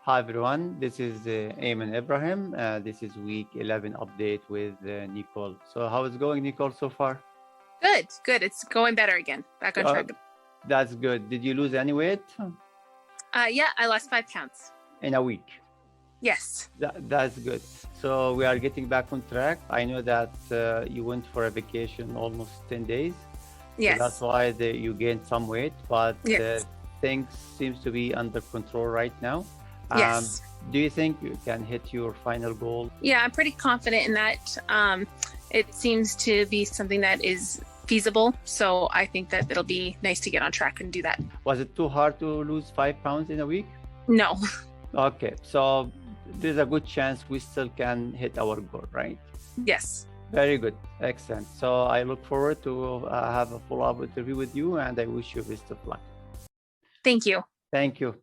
Hi everyone, this is Ayman Ibrahim. This is week 11 update with Nicole. So how is it going, Nicole, so far? Good. It's going better again. Back on track. That's good. Did you lose any weight Yeah, I lost 5 pounds. in a week? Yes. That's good. So we are getting back on track. I know that you went for a vacation almost 10 days. Yes. So that's why you gained some weight, but Yes. things seems to be under control right now. Yes. Do you think you can hit your final goal? Yeah, I'm pretty confident in that. It seems to be something that is feasible. So I think that it'll be nice to get on track and do that. Was it too hard to lose 5 pounds in a week? No. Okay, so there's a good chance we still can hit our goal, right? Yes. Very good. Excellent. So I look forward to have a follow-up interview with you, and I wish you best of luck. Thank you. Thank you.